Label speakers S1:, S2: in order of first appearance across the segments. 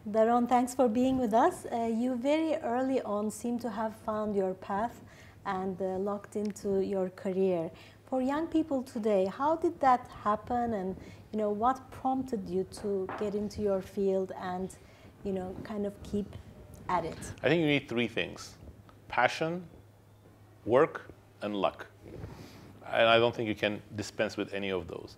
S1: Daron, thanks for being with us. You very early on seem to have found your path and locked into your career. For young people today, how did that happen, and what prompted you to get into your field and kind of keep at it?
S2: I think you need three things: passion, work, and luck. And I don't think you can dispense with any of those.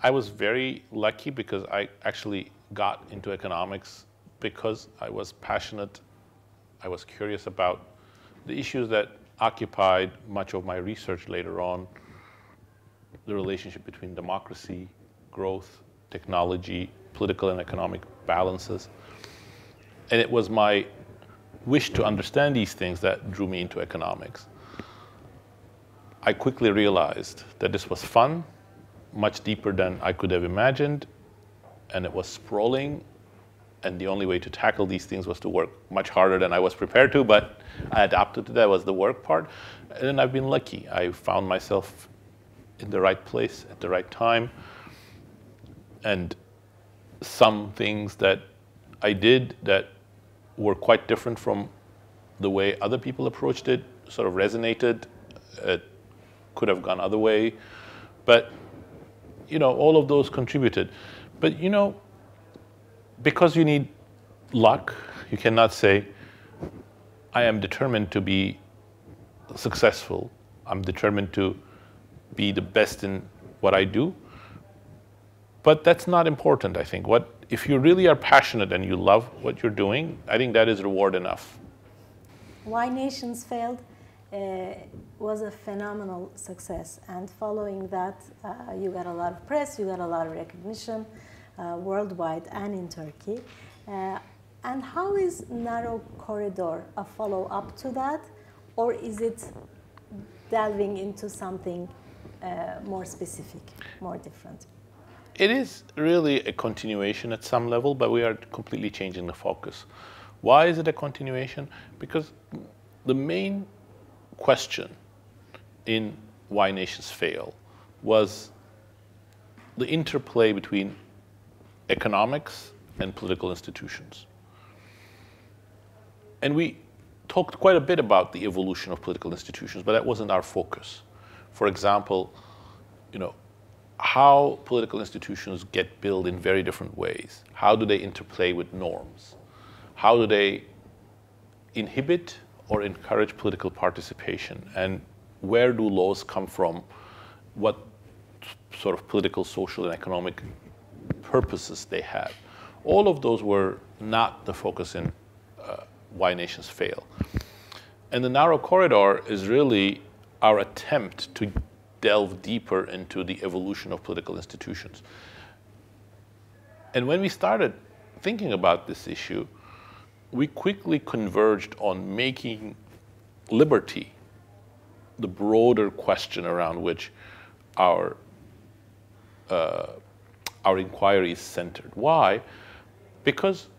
S2: I was very lucky because I actually got into economics because I was passionate. I was curious about the issues that occupied much of my research later on: the relationship between democracy, growth, technology, political and economic balances. And it was my wish to understand these things that drew me into economics. I quickly realized that this was fun, much deeper than I could have imagined, and it was sprawling, and the only way to tackle these things was to work much harder than I was prepared to, but I adapted to that. Was the work part. And then I've been lucky. I found myself in the right place at the right time, and some things that I did that were quite different from the way other people approached it sort of resonated. It could have gone other way, but all of those contributed. But because you need luck, you cannot say, I am determined to be successful. I'm determined to be the best in what I do. But that's not important, I think. If you really are passionate and you love what you're doing, I think that is reward enough.
S1: Why Nations Failed was a phenomenal success, and following that you got a lot of press, you got a lot of recognition worldwide and in Turkey. And how is Narrow Corridor a follow-up to that, or is it delving into something more specific, more different?
S2: It is really a continuation at some level, but we are completely changing the focus. Why is it a continuation? Because the main question in Why Nations Fail was the interplay between economics and political institutions. And we talked quite a bit about the evolution of political institutions, but that wasn't our focus. For example, how political institutions get built in very different ways. How do they interplay with norms? How do they inhibit or encourage political participation? And where do laws come from? What sort of political, social, and economic purposes they have? All of those were not the focus in Why Nations Fail. And the Narrow Corridor is really our attempt to delve deeper into the evolution of political institutions. And when we started thinking about this issue, we quickly converged on making liberty the broader question around which our inquiry is centered. Why? Because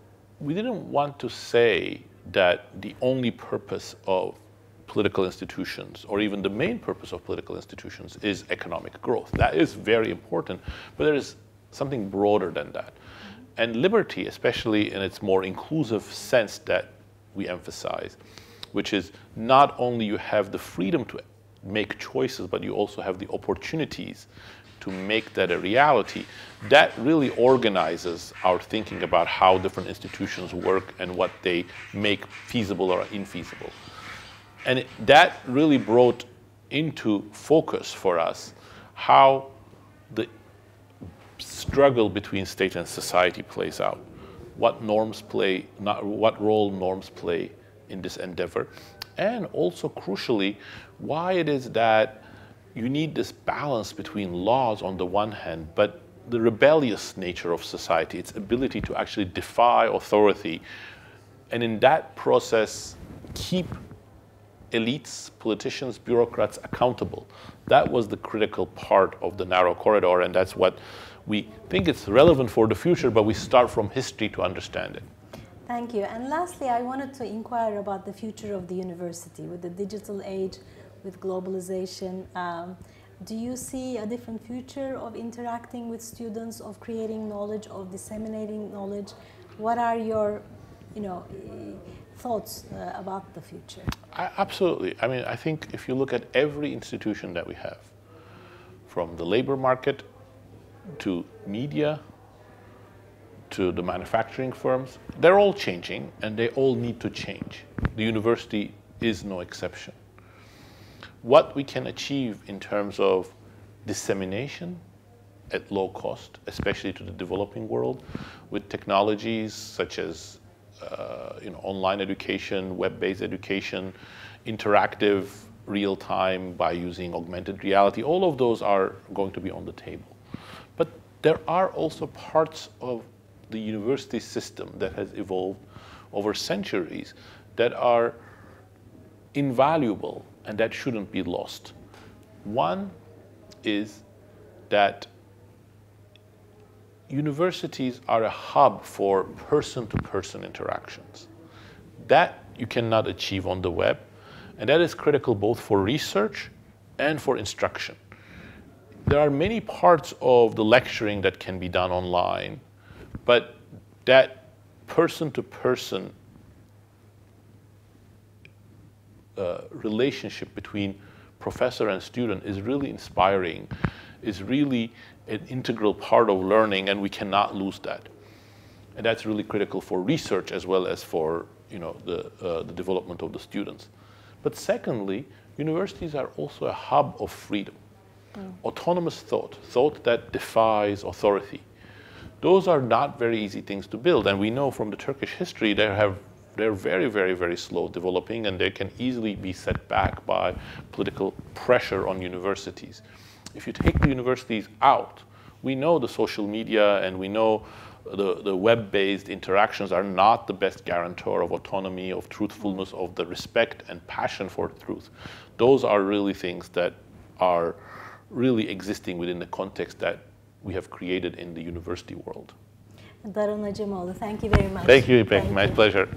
S2: we didn't want to say that the only purpose of political institutions, or even the main purpose of political institutions, is economic growth. That is very important, but there is something broader than that. And liberty, especially in its more inclusive sense that we emphasize, which is not only you have the freedom to make choices, but you also have the opportunities to make that a reality, that really organizes our thinking about how different institutions work and what they make feasible or infeasible. And that really brought into focus for us how the struggle between state and society plays out, what role norms play in this endeavor, and also crucially, why it is that you need this balance between laws on the one hand, but the rebellious nature of society, its ability to actually defy authority, and in that process keep elites, politicians, bureaucrats accountable. That was the critical part of the Narrow Corridor, and that's what we think it's relevant for the future, but we start from history to understand it.
S1: Thank you. And lastly, I wanted to inquire about the future of the university with the digital age, with globalization. Do you see a different future of interacting with students, of creating knowledge, of disseminating knowledge? What are your, thoughts about the future?
S2: Absolutely. I mean, I think if you look at every institution that we have, from the labor market to media to the manufacturing firms, they're all changing and they all need to change. The university is no exception. What we can achieve in terms of dissemination at low cost, especially to the developing world, with technologies such as online education, web-based education, interactive, real-time by using augmented reality, all of those are going to be on the table. But there are also parts of the university system that has evolved over centuries that are invaluable and that shouldn't be lost. One is that universities are a hub for person-to-person interactions. That you cannot achieve on the web, and that is critical both for research and for instruction. There are many parts of the lecturing that can be done online, but that person-to-person relationship between professor and student is really inspiring, is really an integral part of learning, and we cannot lose that. And that's really critical for research as well as for the development of the students. But secondly, universities are also a hub of freedom, autonomous thought that defies authority. Those are not very easy things to build, and we know from the Turkish history they're very, very, very slow developing, and they can easily be set back by political pressure on universities. If you take the universities out, we know the social media and we know the web-based interactions are not the best guarantor of autonomy, of truthfulness, of the respect and passion for truth. Those are really things that are really existing within the context that we have created in the university world.
S1: Daron Acemoğlu, thank you very much.
S2: Thank you, İpek. My pleasure.